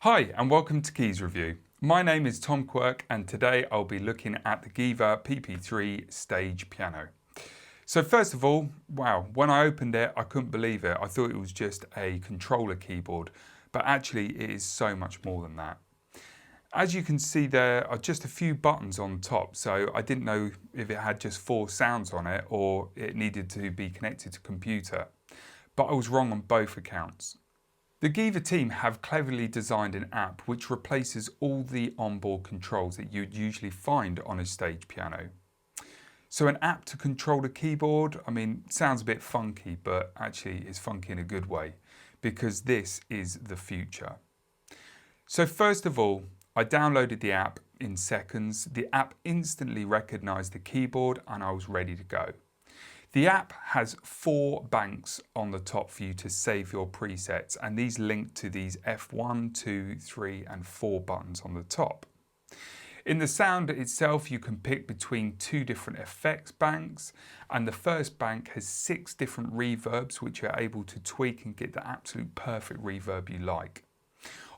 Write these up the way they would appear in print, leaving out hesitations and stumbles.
Hi and welcome to Keys Review. My name is Tom Quirk and today I'll be looking at the GEWA PP-3 stage piano. So first of all, wow, when I opened it I couldn't believe it. I thought it was just a controller keyboard, but actually it is so much more than that. As you can see, there are just a few buttons on top, so I didn't know if it had just 4 sounds on it or it needed to be connected to a computer, but I was wrong on both accounts. The GEWA team have cleverly designed an app which replaces all the onboard controls that you'd usually find on a stage piano. So an app to control a keyboard, sounds a bit funky, but actually it's funky in a good way, because this is the future. So first of all, I downloaded the app in seconds. The app instantly recognised the keyboard and I was ready to go. The app has 4 banks on the top for you to save your presets, and these link to these F1, 2, 3 and 4 buttons on the top. In the sound itself, you can pick between 2 different effects banks, and the first bank has 6 different reverbs which you're able to tweak and get the absolute perfect reverb you like.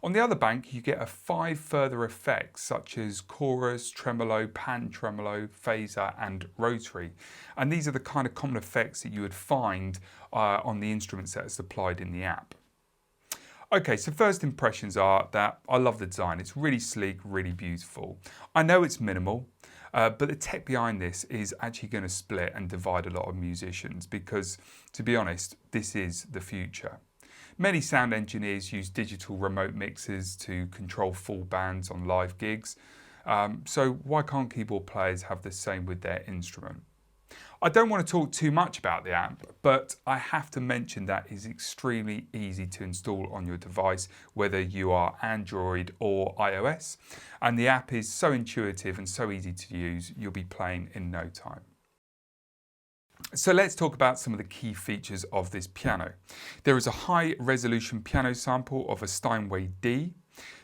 On the other bank, you get 5 further effects such as chorus, tremolo, pan tremolo, phaser and rotary. And these are the kind of common effects that you would find on the instrument set supplied in the app. Okay, so first impressions are that I love the design. It's really sleek, really beautiful. I know it's minimal, but the tech behind this is actually going to split and divide a lot of musicians because, to be honest, this is the future. Many sound engineers use digital remote mixers to control full bands on live gigs, so why can't keyboard players have the same with their instrument? I don't want to talk too much about the app, but I have to mention that it's extremely easy to install on your device, whether you are Android or iOS, and the app is so intuitive and so easy to use, you'll be playing in no time. So let's talk about some of the key features of this piano. There is a high resolution piano sample of a Steinway D.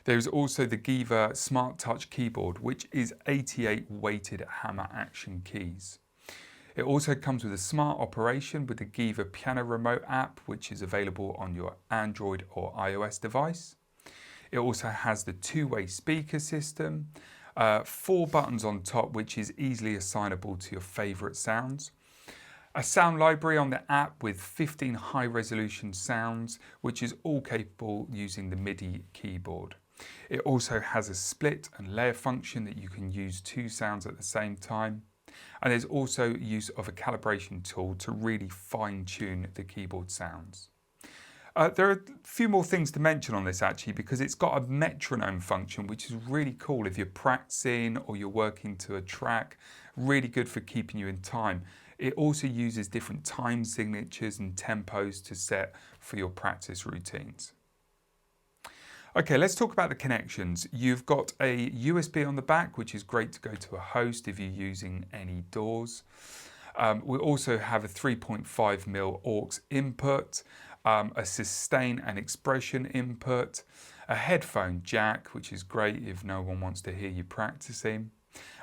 There is also the GEWA Smart Touch keyboard, which is 88 weighted hammer action keys. It also comes with a smart operation with the GEWA Piano Remote app, which is available on your Android or iOS device. It also has the 2-way speaker system, 4 buttons on top, which is easily assignable to your favourite sounds. A sound library on the app with 15 high resolution sounds, which is all capable using the MIDI keyboard. It also has a split and layer function that you can use 2 sounds at the same time. And there's also use of a calibration tool to really fine tune the keyboard sounds. There are a few more things to mention on this actually, because it's got a metronome function, which is really cool if you're practicing or you're working to a track, really good for keeping you in time. It also uses different time signatures and tempos to set for your practice routines. Okay, let's talk about the connections. You've got a USB on the back, which is great to go to a host if you're using any DAWs. We also have a 3.5mm aux input, a sustain and expression input, a headphone jack, which is great if no one wants to hear you practicing.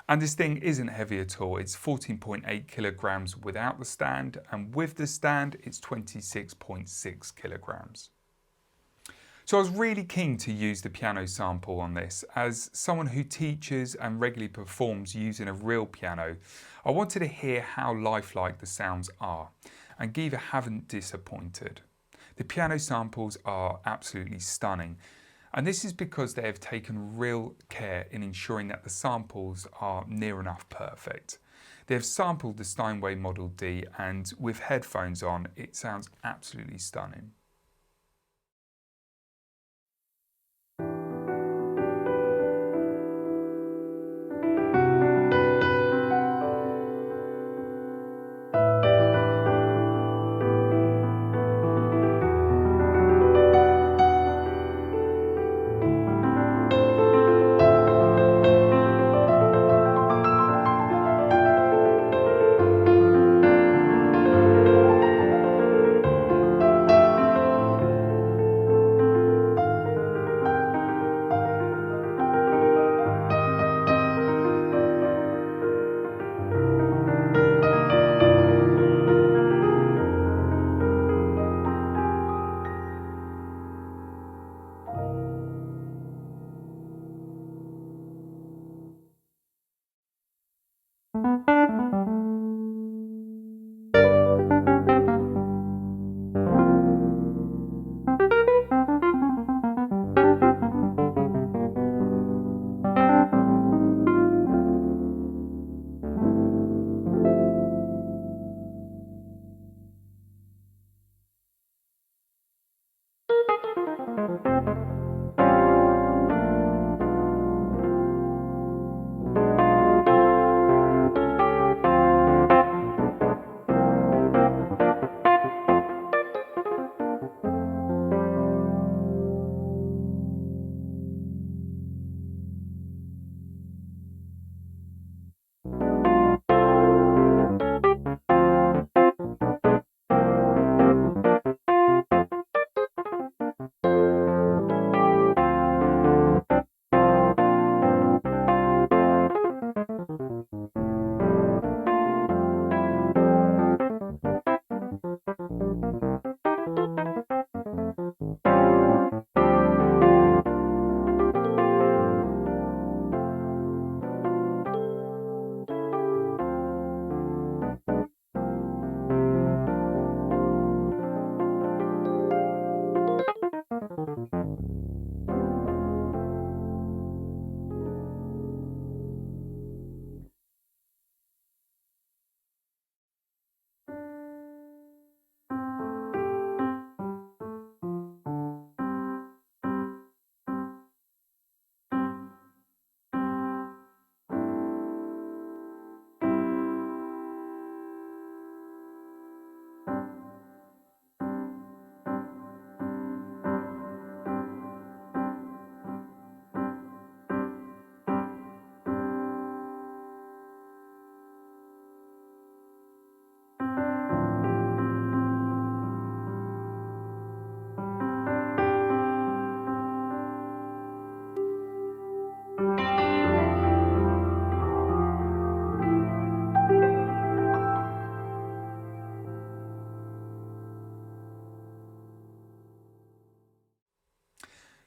And this thing isn't heavy at all. It's 14.8 kilograms without the stand, and with the stand, it's 26.6 kilograms. So I was really keen to use the piano sample on this. As someone who teaches and regularly performs using a real piano, I wanted to hear how lifelike the sounds are, and GEWA haven't disappointed. The piano samples are absolutely stunning, and this is because they have taken real care in ensuring that the samples are near enough perfect. They have sampled the Steinway Model D, and with headphones on, it sounds absolutely stunning.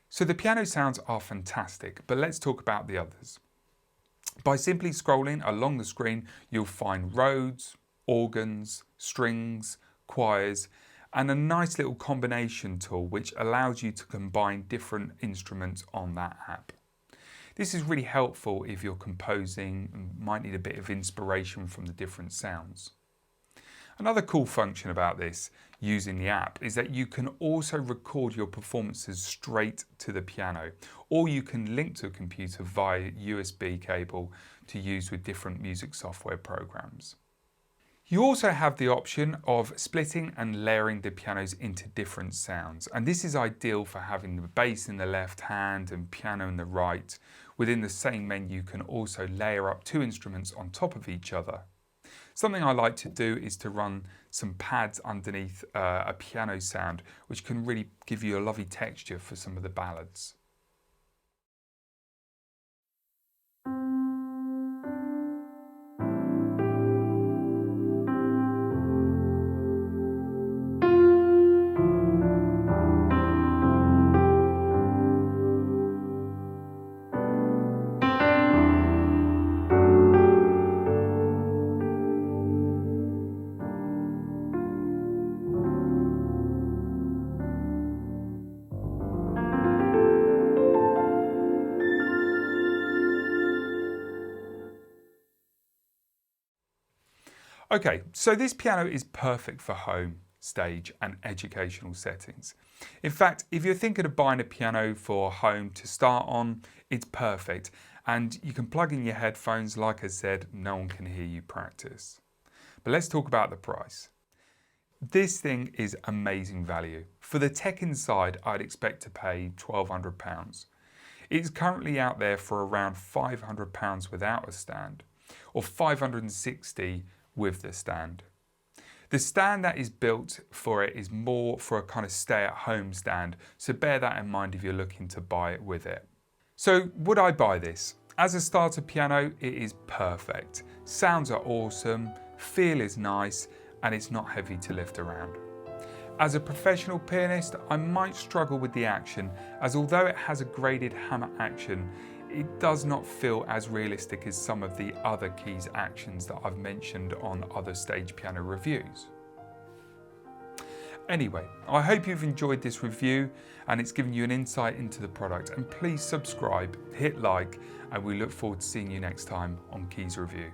So the piano sounds are fantastic, but let's talk about the others. By simply scrolling along the screen, you'll find Rhodes, organs, strings, choirs, and a nice little combination tool which allows you to combine different instruments on that app. This is really helpful if you're composing and might need a bit of inspiration from the different sounds. Another cool function about this using the app is that you can also record your performances straight to the piano, or you can link to a computer via USB cable to use with different music software programs. You also have the option of splitting and layering the pianos into different sounds, and this is ideal for having the bass in the left hand and piano in the right. Within the same menu, you can also layer up two instruments on top of each other. Something I like to do is to run some pads underneath a piano sound, which can really give you a lovely texture for some of the ballads. Okay, so this piano is perfect for home, stage and educational settings. In fact, if you're thinking of buying a piano for home to start on, it's perfect. And you can plug in your headphones, like I said, no one can hear you practice. But let's talk about the price. This thing is amazing value. For the tech inside, I'd expect to pay £1,200. It's currently out there for around £500 without a stand, or $560 with the stand. The stand that is built for it is more for a kind of stay-at-home stand, so bear that in mind if you're looking to buy it with it. So would I buy this? As a starter piano, it is perfect. Sounds are awesome, feel is nice, and it's not heavy to lift around. As a professional pianist, I might struggle with the action, as although it has a graded hammer action, it does not feel as realistic as some of the other keys actions that I've mentioned on other stage piano reviews. Anyway, I hope you've enjoyed this review and it's given you an insight into the product, and please subscribe, hit like, and we look forward to seeing you next time on Keys Review.